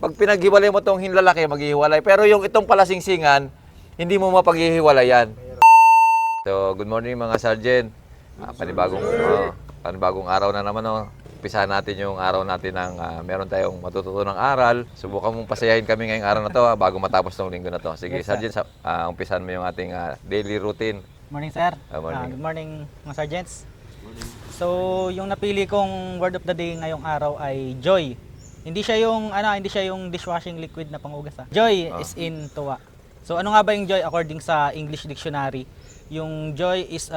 Pag pinaghiwalay mo tong hinlalaki, maghihiwalay. Pero yung itong palasingsingan, hindi mo mapaghihiwalayan. So, good morning mga sergeant. Panibagong araw na naman. Umpisahan natin yung araw natin ng meron tayong matututunang aral. Subukan mong pasayahin kami ngayong araw na to bago matapos ng linggo na to. Sige, yes, sergeant, umpisahan mo yung ating daily routine. Morning, sir. Morning. Good morning, mga sergeants. So, yung napili kong word of the day ngayong araw ay joy. Hindi siya yung dishwashing liquid na panghugas. Joy is in tuwa. So, ano nga ba yung joy according sa English dictionary? Yung joy is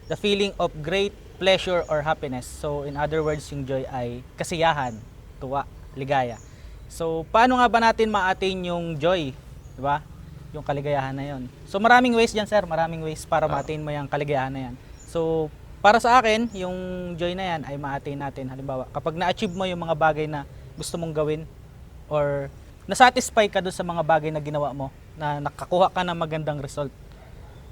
the feeling of great pleasure or happiness. So, in other words, yung joy ay kasiyahan, tuwa, ligaya. So, paano nga ba natin ma-attain yung joy? Diba? Yung kaligayahan na yon. So, maraming ways dyan, sir. Maraming ways para ma-attain mo yung kaligayahan na yan. So, para sa akin, yung joy na yan ay ma-attain natin. Halimbawa, kapag na-achieve mo yung mga bagay na gusto mong gawin or nasatisfy ka doon sa mga bagay na ginawa mo, na nakakuha ka ng magandang result.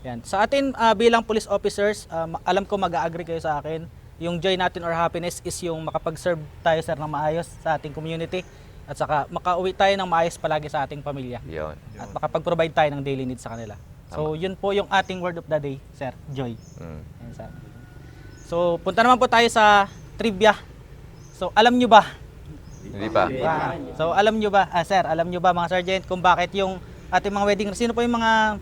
Yan. Sa atin bilang police officers, alam ko mag-agree kayo sa akin. Yung joy natin or happiness is yung makapag-serve tayo, sir, ng maayos sa ating community at saka makauwi tayo ng maayos palagi sa ating pamilya. Yun. At makapag-provide tayo ng daily needs sa kanila. So, yun po yung ating word of the day, sir, joy. Yan, sir. So, punta naman po tayo sa trivia. So, alam nyo ba? Hindi pa. So, alam nyo ba, sir, alam nyo ba mga sergeant kung bakit yung ating mga wedding ring, sino po yung mga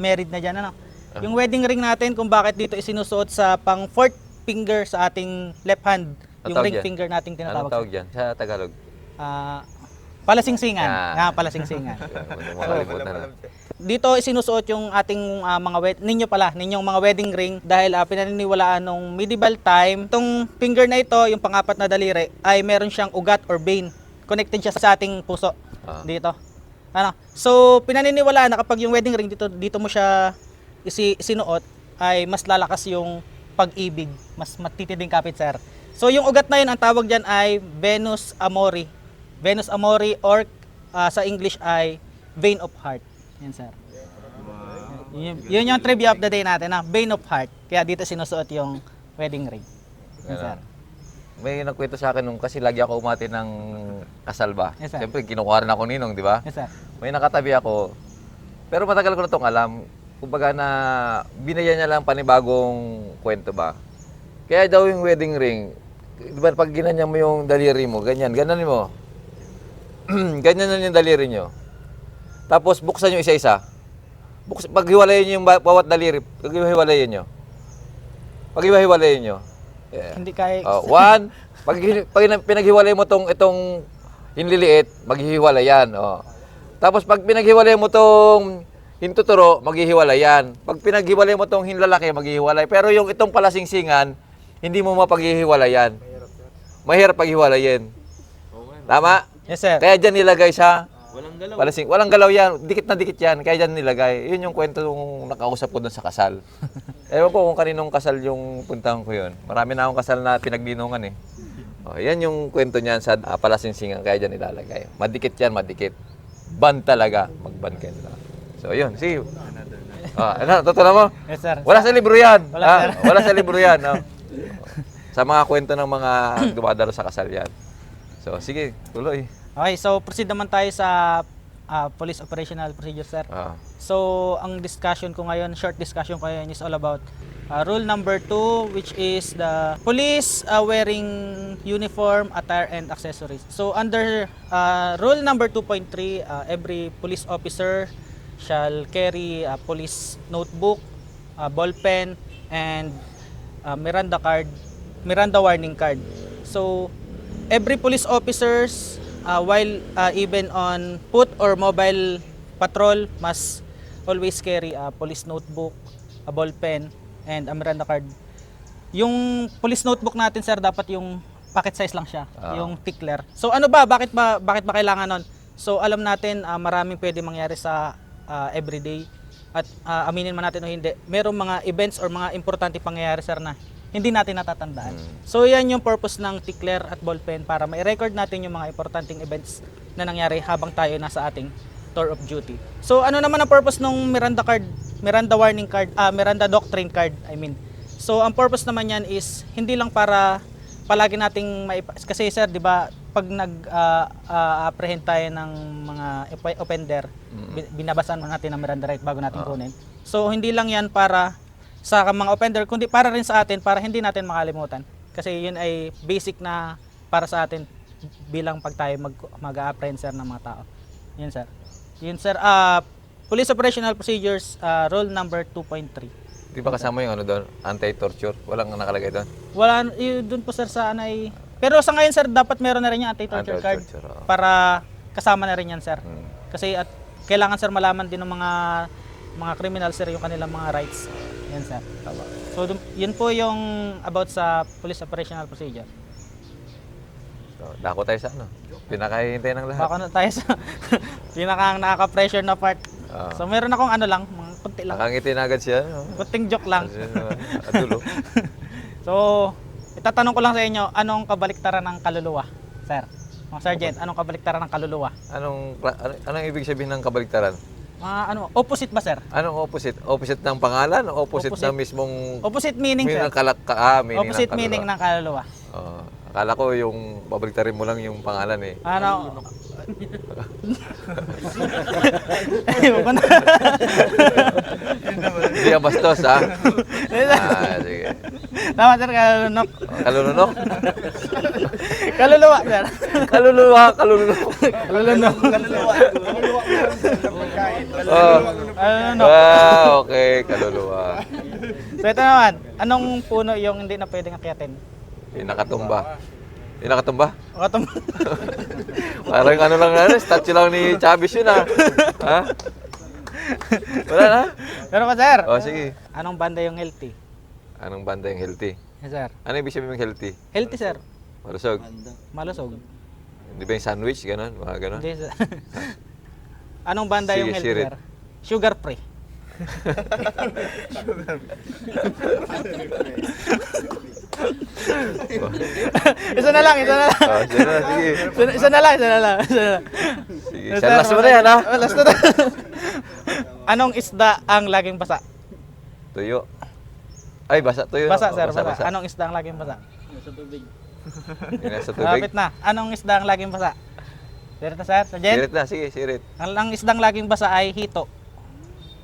married na dyan, ano? Yung wedding ring natin, kung bakit dito isinusuot sa pang fourth finger sa ating left hand, yung ring finger nating tinatawag. Anong tawag dyan sa Tagalog? Palasingsingan. Palasingsingan. Dito isinusuot yung ating ninyong mga wedding ring dahil pinaniniwalaan nung medieval time, itong finger na ito, yung pangapat na daliri, ay meron siyang ugat or vein. Connected siya sa ating puso. Dito. So, pinaniniwalaan na kapag yung wedding ring dito mo siya isinuot, ay mas lalakas yung pag-ibig, mas matitinding kapit, sir. So, yung ugat na yun, ang tawag dyan ay Venus Amori. Venus Amori or sa English ay vein of heart. Yan, sir. Yun yung trivia of the day natin, vein of heart. Kaya dito sinusuot yung wedding ring. Yan, sir. May nagkwento sa akin nung kasi lagi ako umati ng kasal ba. Yes, sir. Siyempre, kinukuha rin ako ninong, di ba? Yes, sir. May nakatabi ako. Pero matagal ko na itong alam. Kumbaga na binaya niya lang panibagong kwento ba. Kaya daw yung wedding ring, di ba pag ginanyan mo yung daliri mo, ganyan mo. Ganyan na yung daliri nyo. Tapos buksan nyo isa-isa. Paghiwalayin nyo yung bawat daliri, paghiwalayin nyo. Paghiwalayin nyo. Yeah. Hindi kaya. One, pag pinaghiwalay mo itong hinliliit, maghihiwalay yan. Tapos pag pinaghiwalay mo itong hintuturo, maghihiwalay yan. Pag pinaghiwalay mo itong hinlalaki, maghihiwalay. Pero yung itong palasingsingan, hindi mo mapaghihiwalayan. Mahirap paghiwalayin. Tama? Yes, sir. Kaya dyan nilagay sa palasing. Walang galaw yan. Dikit na dikit yan. Kaya dyan nilagay. Yun yung kwento nung nakausap ko dun sa kasal. Ewan ko kung kaninong kasal yung puntahan ko yun. Marami na akong kasal na pinagninungan eh. Yan yung kwento niyan sa palasingsingan. Kaya dyan nilalagay. Madikit yan, madikit. Ban talaga. Magban kayo nila. So yun, see you. Totoo na mo? Yes, sir. Wala sa libro yan. Wala, Wala sa libro yan. Sa mga kwento ng mga dumadalo sa kasal yan. So, sige, tuloy. Okay, so proceed naman tayo sa police operational procedure, sir. So, ang discussion ko ngayon, short discussion ko ngayon is all about rule number 2, which is the police wearing uniform, attire, and accessories. So, under rule number 2.3, every police officer shall carry a police notebook, ball pen, and Miranda warning card. So, every police officers, while even on foot or mobile patrol, must always carry a police notebook, a ball pen, and a Miranda card. Yung police notebook natin, sir, dapat yung pocket size lang siya, yung tickler. So ano ba, bakit ba kailangan nun? So alam natin, maraming pwede mangyari sa everyday. At aminin man natin o hindi, merong mga events or mga importante pangyayari, sir, na hindi natin natatandaan. So yan yung purpose ng tickler at ballpen, para ma-record natin yung mga importanteng events na nangyari habang tayo nasa ating tour of duty. So ano naman ang purpose ng Miranda card, Miranda warning card, Miranda doctrine card, I mean. So ang purpose naman yan is hindi lang para palagi nating kasi sir, 'di ba, pag apprehend tayo ng mga offender, binabasan mo natin ang Miranda right bago natin kunin. So hindi lang 'yan para sa mga offender, kundi para rin sa atin para hindi natin makalimutan. Kasi 'yun ay basic na para sa atin bilang pag tayo mag-apprehend sir ng mga tao. 'Yun sir. 'Yun sir, Police Operational Procedures rule number 2.3. Di ba kasama yung ano doon? Anti-torture? Walang nakalagay doon? Wala, yun doon po sir sa anay. Pero sa ngayon sir, dapat meron na rin yung anti-torture card Anti-torture, oo. para kasama na rin yan sir. Hmm. Kasi at kailangan sir malaman din ng mga criminal sir yung kanilang mga rights. Yan sir. Tama. So yun po yung about sa Police Operational Procedure. So, dako tayo sa ano? Pinakahihintay ng lahat. Baka na tayo sa pinakang nakaka-pressure na part. Oo. So meron akong ano lang, mga kunti lang. Nakangiti na agad siya. No? Kunting joke lang. Adulo. So, itatanong ko lang sa inyo, anong kabaliktaran ng kaluluwa, sir? Mga sergeant, anong kabaliktaran ng kaluluwa? Anong ibig sabihin ng kabaliktaran? Opposite ba, sir? Anong opposite? Opposite ng pangalan? Opposite, Opposite. ng mismong Opposite meaning, meaning sir. ng meaning Opposite ng meaning ng kaluluwa. Akala ko yung babaliktarin mo lang yung pangalan eh. Ano? Ayaw ko na. Hindi yan bastos ha. Sige. Tama, sir, kalulunok. Kalulunok? Kaluluwa, sir. Kaluluwa, kalulunok. Kalulunok. Oh. Kalulunok. Okay, kaluluwa. So ito naman, anong puno yung hindi na pwedeng akyatin? Pinakatumba. Pinakatumba? Katum Parang ano lang na, statue lang ni Chavez yun ha. Ha? Wala na? Pero pa, sir, O sige. anong banda yung healthy? Anong banda yung healthy? Yes, sir. Ano ibig sabihin ng healthy? Healthy, sir. Malusog? Malusog. Hindi ba yung sandwich? Ganon? Mga ganon? Hindi, sir. Anong banda Sige, yung healthy, share it. sir? Sugar free. Isa na lang, isa na lang. Oh, sige na, sige. Isa na lang, isa na lang. Isa na lang. Sige. Last mo na yan ha? Last na. Anong isda ang laging basa? Tuyo. Ay, basa tuyo. Basa, Oh, sir, basa. Anong isda ang laging basa? Yung nasa tubig. Malapit na. Anong isda ang laging basa? Sirit na, sir? Sergeant? Sirit na, sige, sirit. Ang isdang laging basa ay hito.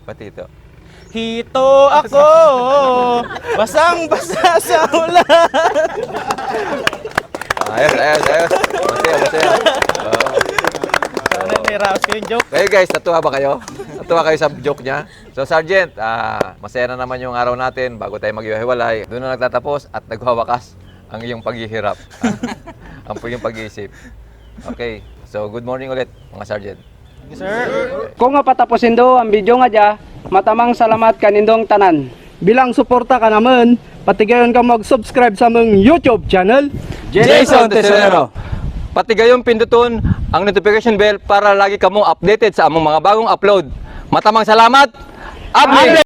Pati ito. Hito ako, basang-basa sa ulan. Ayos, ayos, ayos. Masaya, masaya. Oh. Sana niraos ko yung joke. Kayo guys, natuwa ba kayo? Natuwa kayo sa joke niya? So Sergeant, masaya na naman yung araw natin bago tayo maghiwalay. Doon na nagtatapos at nagwawakas ang iyong paghihirap. Ang iyong pag-iisip. Okay, so good morning ulit mga Sergeant. Thank you, sir. Kung nga patapusin do ang video nga dya, matamang salamat kanindong tanan. Bilang suporta ka naman, patigayon ka mag-subscribe sa mong YouTube channel. Jason Tesorero. Pati gayong pinduton ang notification bell para lagi kamong updated sa among mga bagong upload. Matamang salamat. Update!